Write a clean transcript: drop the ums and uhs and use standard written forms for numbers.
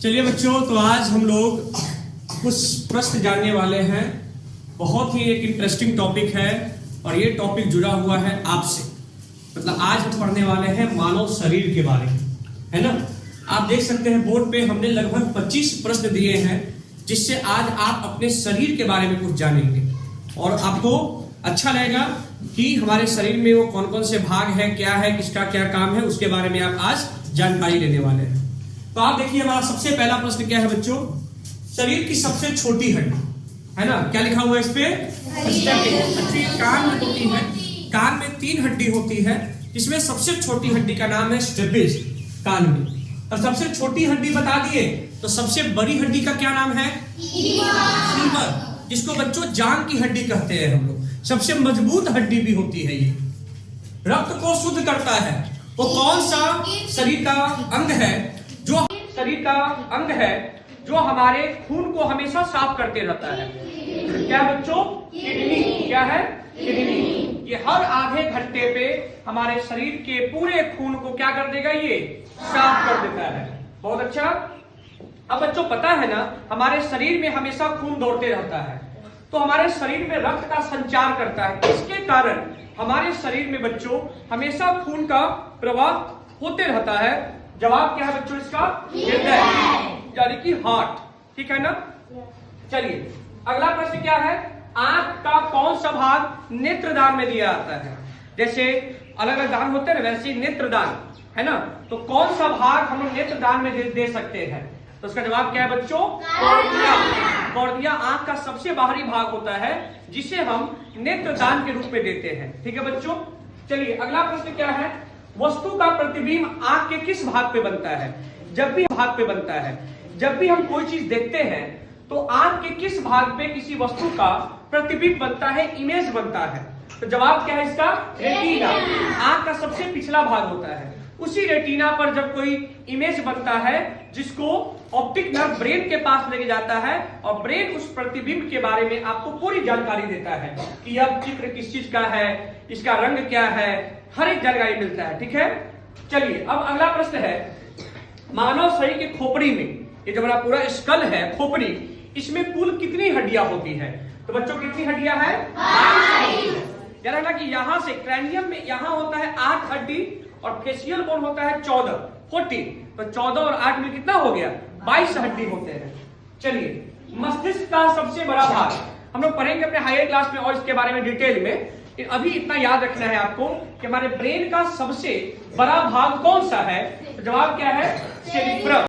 चलिए बच्चों, तो आज हम लोग कुछ प्रश्न जानने वाले हैं। बहुत ही एक इंटरेस्टिंग टॉपिक है और ये टॉपिक जुड़ा हुआ है आपसे। मतलब आज हम पढ़ने वाले हैं मानव शरीर के बारे में, है ना। आप देख सकते हैं बोर्ड पे हमने लगभग 25 प्रश्न दिए हैं, जिससे आज आप अपने शरीर के बारे में कुछ जानेंगे और आपको अच्छा लगेगा कि हमारे शरीर में वो कौन कौन से भाग हैं, क्या है, किसका क्या काम है, उसके बारे में आप आज जानकारी लेने वाले हैं। तो आप देखिए, हमारा सबसे पहला प्रश्न क्या है बच्चों, शरीर की सबसे छोटी हड्डी, है ना। क्या लिखा हुआ है इस पे? कान में होती है, कान में 3 हड्डी होती है, जिसमें सबसे छोटी हड्डी का नाम है स्टेपिस, कान में। और सबसे छोटी हड्डी बता दिए, तो सबसे बड़ी हड्डी का क्या नाम है? फीमर, जिसको बच्चों जांग की हड्डी कहते हैं हम लोग। सबसे मजबूत हड्डी भी होती है ये। रक्त को शुद्ध करता है वो कौन सा शरीर का अंग है, जो शरीर का अंग है जो हमारे खून को हमेशा साफ करते रहता है? क्या बच्चों? किडनी। क्या है? किडनी। ये हर आधे घंटे पे हमारे शरीर के पूरे खून को क्या कर देगा? ये साफ कर देता है। बहुत अच्छा। अब बच्चों पता है ना, हमारे शरीर में हमेशा खून दौड़ते रहता है, तो हमारे शरीर में रक्त का संचार करता है। इसके कारण हमारे शरीर में बच्चों हमेशा खून का प्रवाह होते रहता है। जवाब क्या है बच्चों इसका? हृदय, यानी कि हार्ट। ठीक है ना। चलिए अगला प्रश्न क्या है, आंख का कौन सा भाग नेत्रदान में दिया जाता है? जैसे अलग अलग दान होते हैं ना, वैसे नेत्रदान, है ना। तो कौन सा भाग हम लोग नेत्रदान में दे सकते हैं? तो उसका जवाब क्या है बच्चों? कॉर्निया। कॉर्निया आंख का सबसे बाहरी भाग होता है, जिसे हम नेत्रदान के रूप में देते हैं। ठीक है बच्चों। चलिए अगला प्रश्न क्या है, वस्तु का प्रतिबिंब आंख के किस भाग पे बनता है? जब भी भाग पे बनता है, जब भी हम कोई चीज देखते हैं तो आंख के किस भाग पे किसी वस्तु का प्रतिबिंब बनता है, इमेज बनता है? तो जवाब क्या है इसका? रेटिना। आंख का सबसे पिछला भाग होता है, उसी रेटिना पर जब कोई इमेज बनता है, जिसको ऑप्टिक नर्व ब्रेन के पास लेके जाता है, और ब्रेन उस प्रतिबिंब के बारे में आपको पूरी जानकारी देता है कि यह चित्र किस चीज का है, इसका रंग क्या है, हर एक जानकारी मिलता है। ठीक है। चलिए अब अगला प्रश्न है, मानव शरीर के खोपड़ी में, ये जो हमारा पूरा स्कल है, खोपड़ी, इसमें कुल कितनी हड्डियां होती है? तो बच्चों कितनी हड्डियां हैं? 8। यानी ना कि यहां से क्रैनियम में यहां होता है 8 हड्डी और फेशियल बोन होता है 14। तो 14 और 8 में कितना हो गया? 22 हड्डी होते हैं। चलिए मस्तिष्क का सबसे बड़ा भाग हम लोग पढ़ेंगे अपने हायर क्लास में और इसके बारे में डिटेल में। अभी इतना याद रखना है आपको कि हमारे ब्रेन का सबसे बड़ा भाग कौन सा है? तो जवाब क्या है? सेरिब्रम।